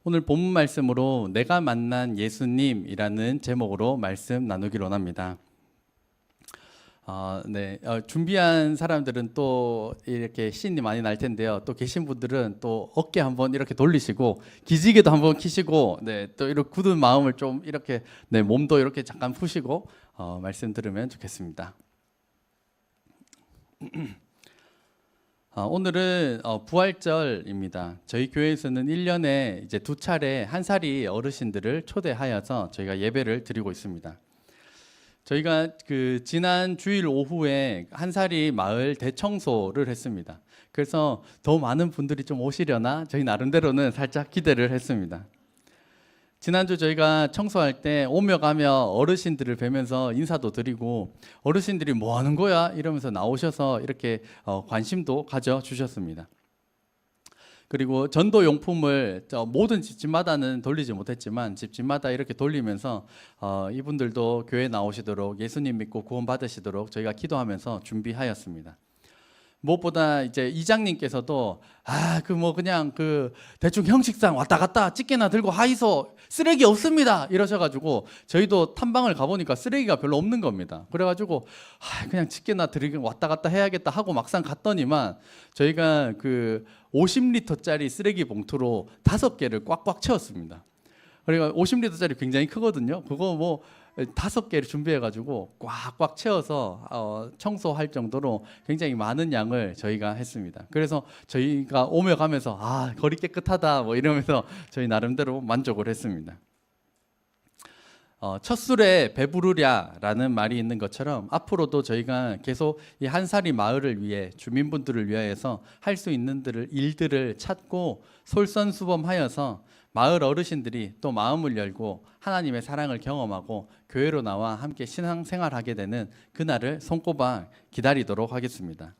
오늘 본문 말씀으로 내가 만난 예수님이라는 제목으로 말씀 나누기로 합니다. 준비한 사람들은 또 이렇게 신이 많이 날 텐데요. 또 계신 분들은 또 어깨 한번 이렇게 돌리시고 기지개도 한번 켜시고, 또 이렇게 굳은 마음을 좀 이렇게 몸도 이렇게 잠깐 푸시고 말씀 들으면 좋겠습니다. 오늘은 부활절입니다. 저희 교회에서는 1년에 이제 2차례 한 살이 어르신들을 초대하여서 저희가 예배를 드리고 있습니다. 저희가 지난 주일 오후에 한 살이 마을 대청소를 했습니다. 그래서 더 많은 분들이 좀 오시려나 저희 나름대로는 살짝 기대를 했습니다. 지난주 저희가 청소할 때 오며 가며 어르신들을 뵈면서 인사도 드리고, 어르신들이 뭐 하는 거야? 이러면서 나오셔서 이렇게 관심도 가져주셨습니다. 그리고 전도 용품을 모든 집집마다는 돌리지 못했지만 집집마다 이렇게 돌리면서 이분들도 교회 나오시도록, 예수님 믿고 구원 받으시도록 저희가 기도하면서 준비하였습니다. 무엇보다 이제 이장님께서도 그냥 대충 형식상 왔다 갔다 집게나 들고 하이소, 쓰레기 없습니다 이러셔가지고 저희도 탐방을 가보니까 쓰레기가 별로 없는 겁니다. 그래가지고 그냥 집게나 들고 왔다 갔다 해야겠다 하고 막상 갔더니만 저희가 50리터짜리 쓰레기 봉투로 5개를 꽉꽉 채웠습니다. 그러니까 50리터짜리 굉장히 크거든요. 그거 5개를 준비해가지고 꽉꽉 채워서 청소할 정도로 굉장히 많은 양을 저희가 했습니다. 그래서 저희가 오며 가면서 거리 깨끗하다 이러면서 저희 나름대로 만족을 했습니다. 첫 술에 배부르랴라는 말이 있는 것처럼 앞으로도 저희가 계속 이 한사리 마을을 위해, 주민분들을 위하여서 할 수 있는 일들을 찾고 솔선수범하여서 마을 어르신들이 또 마음을 열고 하나님의 사랑을 경험하고 교회로 나와 함께 신앙생활하게 되는 그날을 손꼽아 기다리도록 하겠습니다.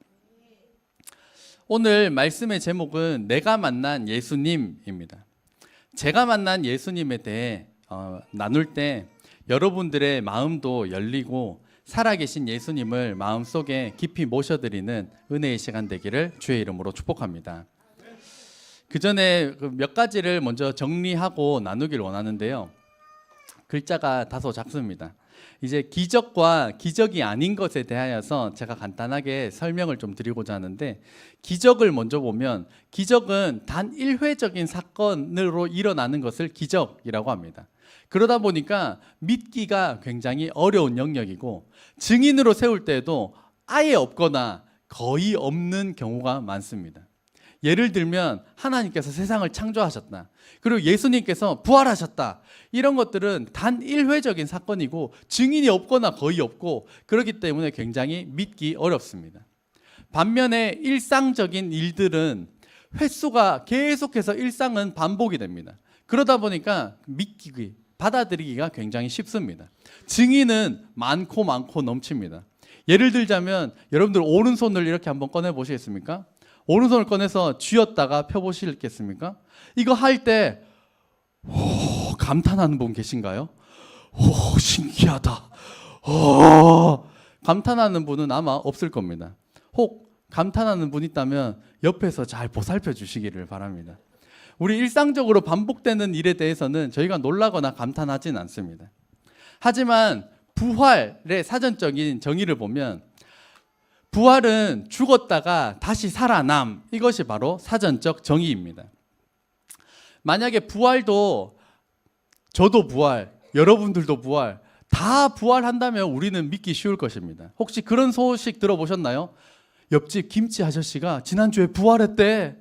오늘 말씀의 제목은 내가 만난 예수님입니다. 제가 만난 예수님에 대해 나눌 때 여러분들의 마음도 열리고 살아계신 예수님을 마음속에 깊이 모셔드리는 은혜의 시간 되기를 주의 이름으로 축복합니다. 그 전에 몇 가지를 먼저 정리하고 나누길 원하는데요. 글자가 다소 작습니다. 이제 기적과 기적이 아닌 것에 대하여서 제가 간단하게 설명을 좀 드리고자 하는데, 기적을 먼저 보면 기적은 단 일회적인 사건으로 일어나는 것을 기적이라고 합니다. 그러다 보니까 믿기가 굉장히 어려운 영역이고, 증인으로 세울 때도 아예 없거나 거의 없는 경우가 많습니다. 예를 들면 하나님께서 세상을 창조하셨다, 그리고 예수님께서 부활하셨다, 이런 것들은 단 일회적인 사건이고 증인이 없거나 거의 없고, 그렇기 때문에 굉장히 믿기 어렵습니다. 반면에 일상적인 일들은 횟수가 계속해서 일상은 반복이 됩니다. 그러다 보니까 믿기, 받아들이기가 굉장히 쉽습니다. 증인은 많고 넘칩니다. 예를 들자면 여러분들 오른손을 이렇게 한번 꺼내 보시겠습니까? 오른손을 꺼내서 쥐었다가 펴보시겠습니까? 이거 할 때 감탄하는 분 계신가요? 신기하다. 감탄하는 분은 아마 없을 겁니다. 혹 감탄하는 분 있다면 옆에서 잘 보살펴 주시기를 바랍니다. 우리 일상적으로 반복되는 일에 대해서는 저희가 놀라거나 감탄하진 않습니다. 하지만 부활의 사전적인 정의를 보면 부활은 죽었다가 다시 살아남, 이것이 바로 사전적 정의입니다. 만약에 부활도, 저도 부활, 여러분들도 부활, 다 부활한다면 우리는 믿기 쉬울 것입니다. 혹시 그런 소식 들어보셨나요? 옆집 김치 아저씨가 지난주에 부활했대,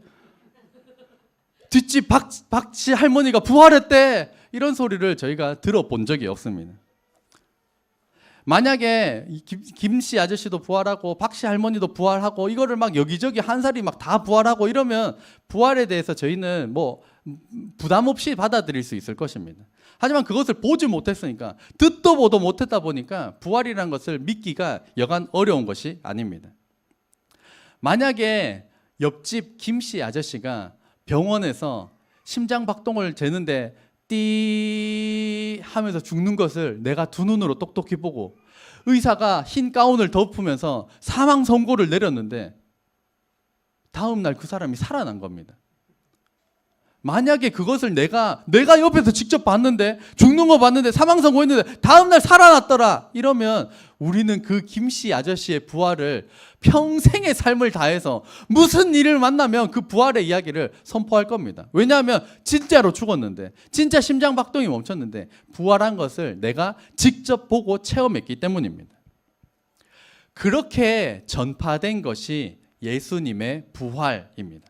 뒷집 박씨 할머니가 부활했대, 이런 소리를 저희가 들어본 적이 없습니다. 만약에 김씨 아저씨도 부활하고 박씨 할머니도 부활하고 이거를 막 여기저기 한 살이 막 다 부활하고 이러면 부활에 대해서 저희는 부담 없이 받아들일 수 있을 것입니다. 하지만 그것을 보지 못했으니까, 듣도 보도 못했다 보니까 부활이라는 것을 믿기가 여간 어려운 것이 아닙니다. 만약에 옆집 김씨 아저씨가 병원에서 심장 박동을 재는데 띠 하면서 죽는 것을 내가 두 눈으로 똑똑히 보고, 의사가 흰 가운을 덮으면서 사망 선고를 내렸는데 다음 날 그 사람이 살아난 겁니다. 만약에 그것을 내가 옆에서 직접 봤는데, 죽는 거 봤는데, 사망 선고했는데 다음날 살아났더라 이러면 우리는 그 김씨 아저씨의 부활을 평생의 삶을 다해서 무슨 일을 만나면 그 부활의 이야기를 선포할 겁니다. 왜냐하면 진짜로 죽었는데, 진짜 심장박동이 멈췄는데 부활한 것을 내가 직접 보고 체험했기 때문입니다. 그렇게 전파된 것이 예수님의 부활입니다.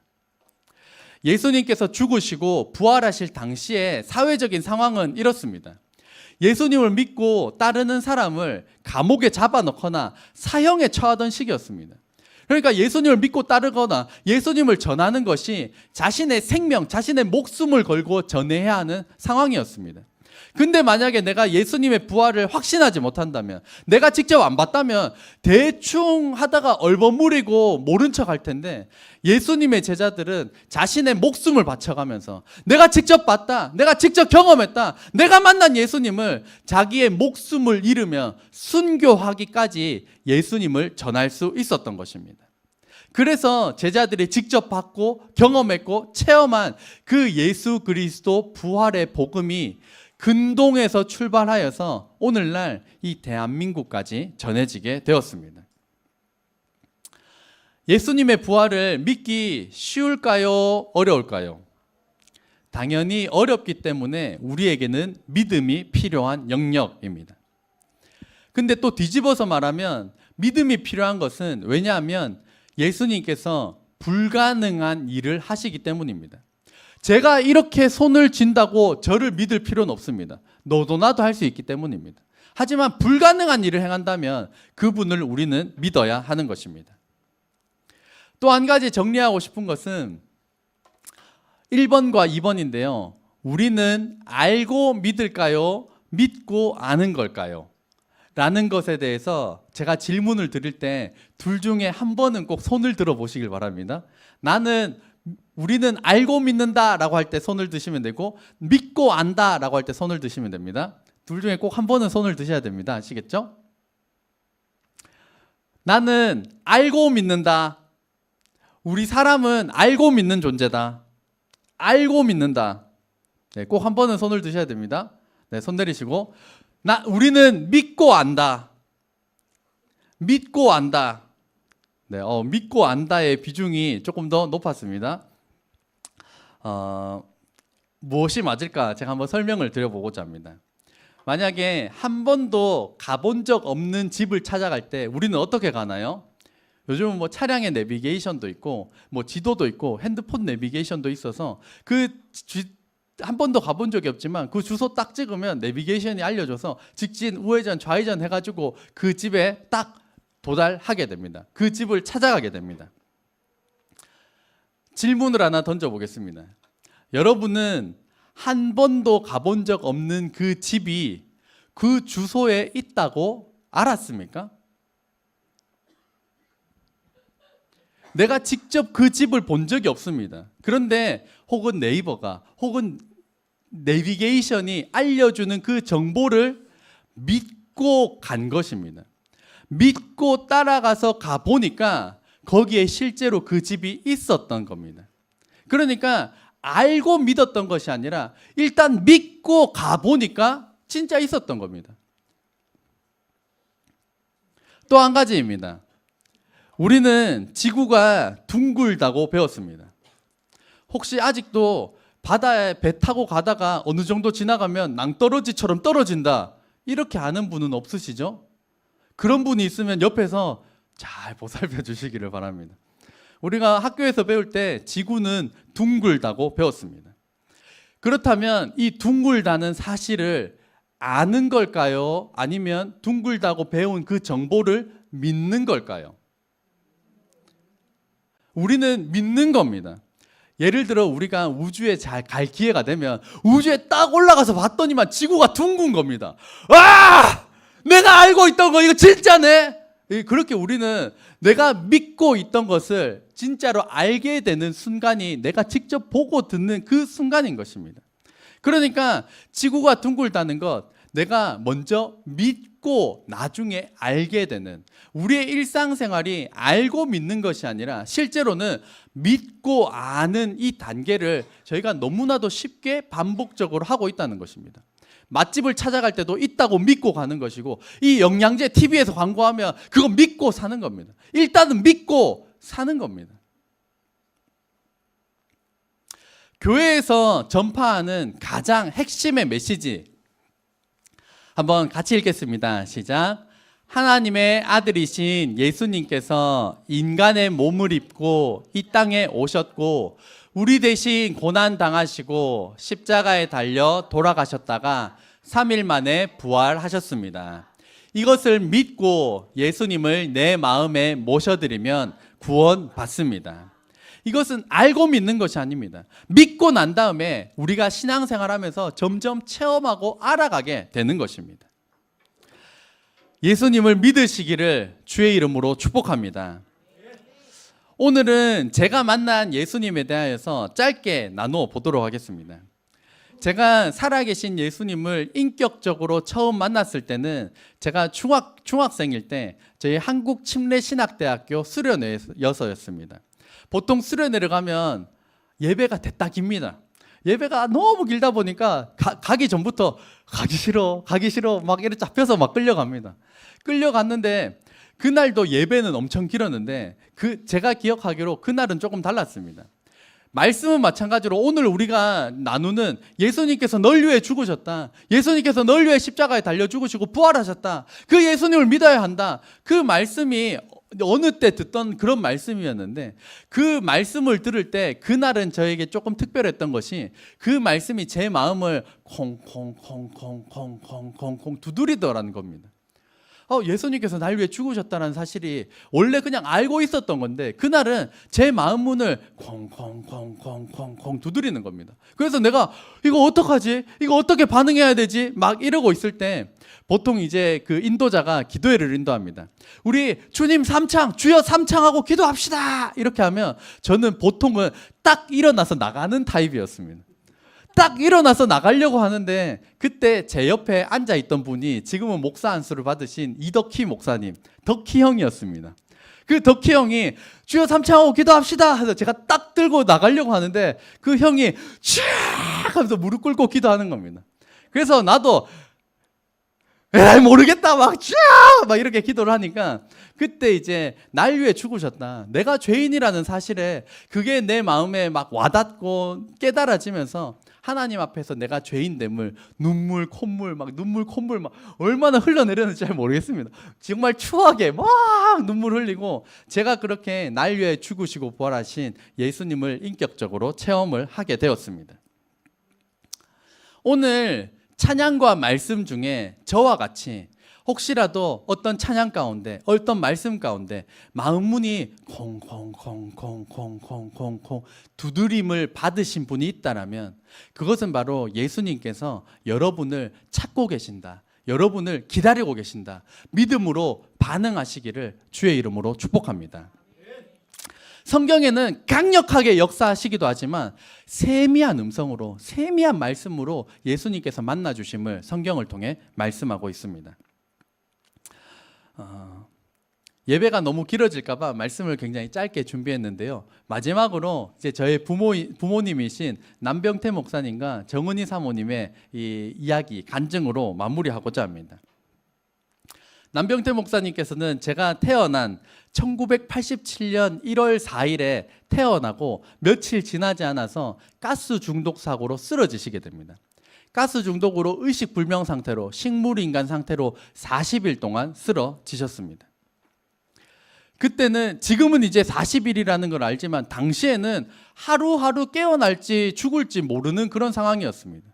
예수님께서 죽으시고 부활하실 당시에 사회적인 상황은 이렇습니다. 예수님을 믿고 따르는 사람을 감옥에 잡아넣거나 사형에 처하던 시기였습니다. 그러니까 예수님을 믿고 따르거나 예수님을 전하는 것이 자신의 생명, 자신의 목숨을 걸고 전해야 하는 상황이었습니다. 근데 만약에 내가 예수님의 부활을 확신하지 못한다면, 내가 직접 안 봤다면 대충 하다가 얼버무리고 모른 척 할 텐데, 예수님의 제자들은 자신의 목숨을 바쳐가면서 내가 직접 봤다, 내가 직접 경험했다, 내가 만난 예수님을 자기의 목숨을 잃으며 순교하기까지 예수님을 전할 수 있었던 것입니다. 그래서 제자들이 직접 받고 경험했고 체험한 그 예수 그리스도 부활의 복음이 근동에서 출발하여서 오늘날 이 대한민국까지 전해지게 되었습니다. 예수님의 부활을 믿기 쉬울까요? 어려울까요? 당연히 어렵기 때문에 우리에게는 믿음이 필요한 영역입니다. 근데 또 뒤집어서 말하면 믿음이 필요한 것은, 왜냐하면 예수님께서 불가능한 일을 하시기 때문입니다. 제가 이렇게 손을 쥔다고 저를 믿을 필요는 없습니다. 너도 나도 할 수 있기 때문입니다. 하지만 불가능한 일을 행한다면 그분을 우리는 믿어야 하는 것입니다. 또 한 가지 정리하고 싶은 것은 1번과 2번인데요. 우리는 알고 믿을까요? 믿고 아는 걸까요? 라는 것에 대해서 제가 질문을 드릴 때 둘 중에 한 번은 꼭 손을 들어 보시길 바랍니다. 우리는 알고 믿는다라고 할 때 손을 드시면 되고, 믿고 안다라고 할 때 손을 드시면 됩니다. 둘 중에 꼭 한 번은 손을 드셔야 됩니다. 아시겠죠? 나는 알고 믿는다. 우리 사람은 알고 믿는 존재다. 알고 믿는다. 네, 꼭 한 번은 손을 드셔야 됩니다. 네, 손 내리시고, 우리는 믿고 안다. 믿고 안다. 네, 믿고 안다의 비중이 조금 더 높았습니다. 무엇이 맞을까? 제가 한번 설명을 드려보고자 합니다. 만약에 한 번도 가본 적 없는 집을 찾아갈 때 우리는 어떻게 가나요? 요즘은 뭐 차량의 내비게이션도 있고, 뭐 지도도 있고, 핸드폰 내비게이션도 있어서 한 번도 가본 적이 없지만 그 주소 딱 찍으면 내비게이션이 알려줘서 직진, 우회전, 좌회전 해가지고 그 집에 딱 도달하게 됩니다. 그 집을 찾아가게 됩니다. 질문을 하나 던져보겠습니다. 여러분은 한 번도 가본 적 없는 그 집이 그 주소에 있다고 알았습니까? 내가 직접 그 집을 본 적이 없습니다. 그런데 혹은 네이버가, 혹은 내비게이션이 알려주는 그 정보를 믿고 간 것입니다. 믿고 따라가서 가보니까 거기에 실제로 그 집이 있었던 겁니다. 그러니까 알고 믿었던 것이 아니라 일단 믿고 가보니까 진짜 있었던 겁니다. 또 한 가지입니다. 우리는 지구가 둥글다고 배웠습니다. 혹시 아직도 바다에 배 타고 가다가 어느 정도 지나가면 낭떠러지처럼 떨어진다, 이렇게 아는 분은 없으시죠? 그런 분이 있으면 옆에서 잘 보살펴 주시기를 바랍니다. 우리가 학교에서 배울 때 지구는 둥글다고 배웠습니다. 그렇다면 이 둥글다는 사실을 아는 걸까요? 아니면 둥글다고 배운 그 정보를 믿는 걸까요? 우리는 믿는 겁니다. 예를 들어 우리가 우주에 잘 갈 기회가 되면 우주에 딱 올라가서 봤더니만 지구가 둥근 겁니다. 아! 내가 알고 있던 거 이거 진짜네? 그렇게 우리는 내가 믿고 있던 것을 진짜로 알게 되는 순간이 내가 직접 보고 듣는 그 순간인 것입니다. 그러니까 지구가 둥글다는 것, 내가 먼저 믿고 나중에 알게 되는, 우리의 일상생활이 알고 믿는 것이 아니라 실제로는 믿고 아는 이 단계를 저희가 너무나도 쉽게 반복적으로 하고 있다는 것입니다. 맛집을 찾아갈 때도 있다고 믿고 가는 것이고, 이 영양제 TV에서 광고하면 그거 믿고 사는 겁니다. 일단은 믿고 사는 겁니다. 교회에서 전파하는 가장 핵심의 메시지 한번 같이 읽겠습니다. 시작. 하나님의 아들이신 예수님께서 인간의 몸을 입고 이 땅에 오셨고 우리 대신 고난 당하시고 십자가에 달려 돌아가셨다가 3일 만에 부활하셨습니다. 이것을 믿고 예수님을 내 마음에 모셔드리면 구원받습니다. 이것은 알고 믿는 것이 아닙니다. 믿고 난 다음에 우리가 신앙생활하면서 점점 체험하고 알아가게 되는 것입니다. 예수님을 믿으시기를 주의 이름으로 축복합니다. 오늘은 제가 만난 예수님에 대하여서 짧게 나누어 보도록 하겠습니다. 제가 살아계신 예수님을 인격적으로 처음 만났을 때는 제가 중학생일 때 저희 한국침례신학대학교 수련회여서였습니다. 보통 수련회를 가면 예배가 됐다 깁니다. 예배가 너무 길다 보니까 가기 전부터 가기 싫어 막 이렇게 잡혀서 막 끌려갑니다. 끌려갔는데 그날도 예배는 엄청 길었는데 제가 기억하기로 그날은 조금 달랐습니다. 말씀은 마찬가지로 오늘 우리가 나누는 예수님께서 널 위해 죽으셨다, 예수님께서 널 위해 십자가에 달려 죽으시고 부활하셨다, 그 예수님을 믿어야 한다, 그 말씀이 어느 때 듣던 그런 말씀이었는데, 그 말씀을 들을 때 그날은 저에게 조금 특별했던 것이 그 말씀이 제 마음을 콩콩콩콩콩콩콩콩 두드리더라는 겁니다. 예수님께서 날 위해 죽으셨다는 사실이 원래 그냥 알고 있었던 건데 그날은 제 마음 문을 콩콩콩콩콩콩 두드리는 겁니다. 그래서 내가 이거 어떡하지? 이거 어떻게 반응해야 되지? 막 이러고 있을 때 보통 이제 그 인도자가 기도회를 인도합니다. 우리 주님 삼창, 주여 삼창하고 기도합시다. 이렇게 하면 저는 보통은 딱 일어나서 나가는 타입이었습니다. 딱 일어나서 나가려고 하는데 그때 제 옆에 앉아있던 분이 지금은 목사 안수를 받으신 이덕희 목사님, 덕희 형이었습니다. 그 덕희 형이 주여 삼창하고 기도합시다 해서 제가 딱 들고 나가려고 하는데 그 형이 쫙 하면서 무릎 꿇고 기도하는 겁니다. 그래서 나도 에이 모르겠다 막 이렇게 기도를 하니까 그때 이제 날 위해 죽으셨다, 내가 죄인이라는 사실에 그게 내 마음에 막 와닿고 깨달아지면서 하나님 앞에서 내가 죄인됨을 눈물 콧물 막 얼마나 흘러내렸는지 잘 모르겠습니다. 정말 추하게 막 눈물 흘리고 제가 그렇게 날 위해 죽으시고 부활하신 예수님을 인격적으로 체험을 하게 되었습니다. 오늘 찬양과 말씀 중에 저와 같이 혹시라도 어떤 찬양 가운데 어떤 말씀 가운데 마음문이 콩콩콩콩콩콩콩콩 두드림을 받으신 분이 있다라면 그것은 바로 예수님께서 여러분을 찾고 계신다, 여러분을 기다리고 계신다, 믿음으로 반응하시기를 주의 이름으로 축복합니다. 성경에는 강력하게 역사하시기도 하지만 세미한 음성으로 세미한 말씀으로 예수님께서 만나주심을 성경을 통해 말씀하고 있습니다. 예배가 너무 길어질까봐 말씀을 굉장히 짧게 준비했는데요. 마지막으로 이제 저의 부모님이신 남병태 목사님과 정은희 사모님의 이 이야기 간증으로 마무리하고자 합니다. 남병태 목사님께서는 제가 태어난 1987년 1월 4일에 태어나고 며칠 지나지 않아서 가스 중독 사고로 쓰러지시게 됩니다. 가스 중독으로 의식불명 상태로 식물인간 상태로 40일 동안 쓰러지셨습니다. 그때는 지금은 이제 40일이라는 걸 알지만 당시에는 하루하루 깨어날지 죽을지 모르는 그런 상황이었습니다.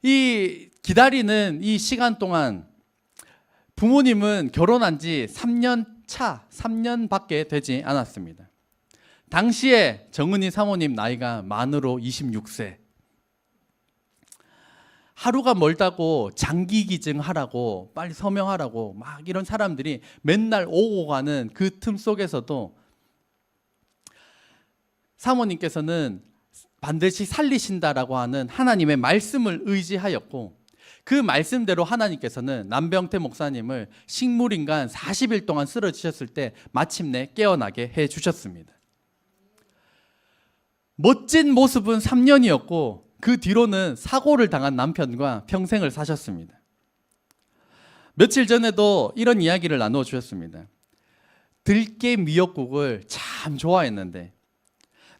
이 기다리는 이 시간 동안 부모님은 결혼한 지 3년밖에 되지 않았습니다. 당시에 정은희 사모님 나이가 만으로 26세. 하루가 멀다고 장기 기증하라고 빨리 서명하라고 막 이런 사람들이 맨날 오고 가는 그 틈 속에서도 사모님께서는 반드시 살리신다라고 하는 하나님의 말씀을 의지하였고 그 말씀대로 하나님께서는 남병태 목사님을 식물인간 40일 동안 쓰러지셨을 때 마침내 깨어나게 해주셨습니다. 멋진 모습은 3년이었고 그 뒤로는 사고를 당한 남편과 평생을 사셨습니다. 며칠 전에도 이런 이야기를 나누어 주셨습니다. 들깨 미역국을 참 좋아했는데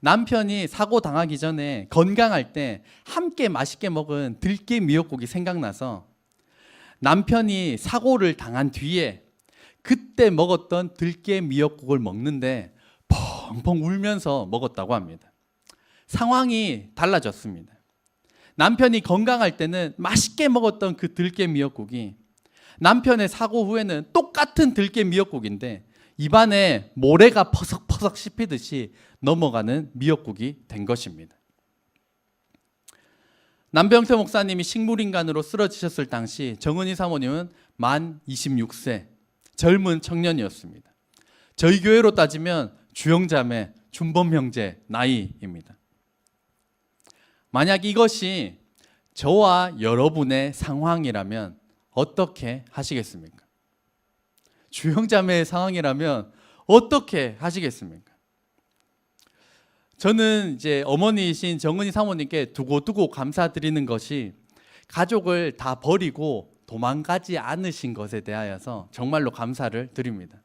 남편이 사고 당하기 전에 건강할 때 함께 맛있게 먹은 들깨 미역국이 생각나서 남편이 사고를 당한 뒤에 그때 먹었던 들깨 미역국을 먹는데 펑펑 울면서 먹었다고 합니다. 상황이 달라졌습니다. 남편이 건강할 때는 맛있게 먹었던 그 들깨 미역국이 남편의 사고 후에는 똑같은 들깨 미역국인데 입안에 모래가 퍼석퍼석 씹히듯이 넘어가는 미역국이 된 것입니다. 남병태 목사님이 식물인간으로 쓰러지셨을 당시 정은희 사모님은 만 26세 젊은 청년이었습니다. 저희 교회로 따지면 주영자매, 준범 형제 나이입니다. 만약 이것이 저와 여러분의 상황이라면 어떻게 하시겠습니까? 주영자매의 상황이라면 어떻게 하시겠습니까? 저는 이제 어머니이신 정은희 사모님께 두고두고 감사드리는 것이 가족을 다 버리고 도망가지 않으신 것에 대하여서 정말로 감사를 드립니다.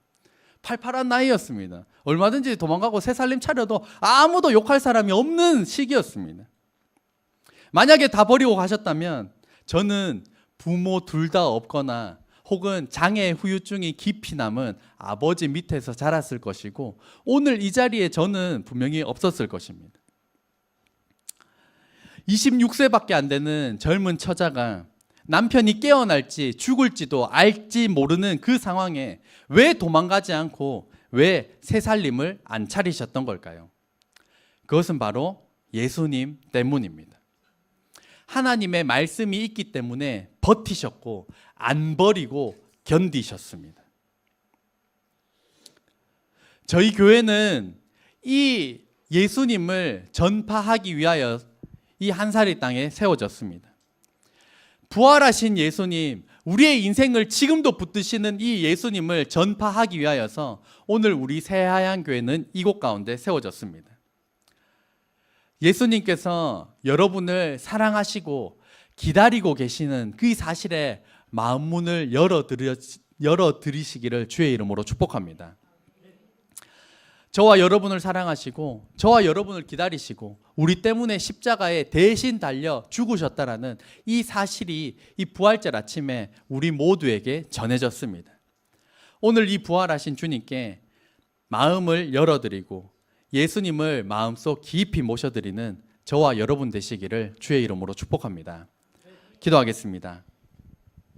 팔팔한 나이였습니다. 얼마든지 도망가고 새 살림 차려도 아무도 욕할 사람이 없는 시기였습니다. 만약에 다 버리고 가셨다면 저는 부모 둘 다 없거나 혹은 장애 후유증이 깊이 남은 아버지 밑에서 자랐을 것이고 오늘 이 자리에 저는 분명히 없었을 것입니다. 26세밖에 안 되는 젊은 처자가 남편이 깨어날지 죽을지도 알지 모르는 그 상황에 왜 도망가지 않고 왜 새 살림을 안 차리셨던 걸까요? 그것은 바로 예수님 때문입니다. 하나님의 말씀이 있기 때문에 버티셨고 안 버리고 견디셨습니다. 저희 교회는 이 예수님을 전파하기 위하여 이 한사리 땅에 세워졌습니다. 부활하신 예수님, 우리의 인생을 지금도 붙드시는 이 예수님을 전파하기 위하여서 오늘 우리 새하얀 교회는 이곳 가운데 세워졌습니다. 예수님께서 여러분을 사랑하시고 기다리고 계시는 그 사실에 마음 문을 열어드리시기를 주의 이름으로 축복합니다. 저와 여러분을 사랑하시고 저와 여러분을 기다리시고 우리 때문에 십자가에 대신 달려 죽으셨다라는 이 사실이 이 부활절 아침에 우리 모두에게 전해졌습니다. 오늘 이 부활하신 주님께 마음을 열어드리고 예수님을 마음속 깊이 모셔드리는 저와 여러분 되시기를 주의 이름으로 축복합니다. 기도하겠습니다.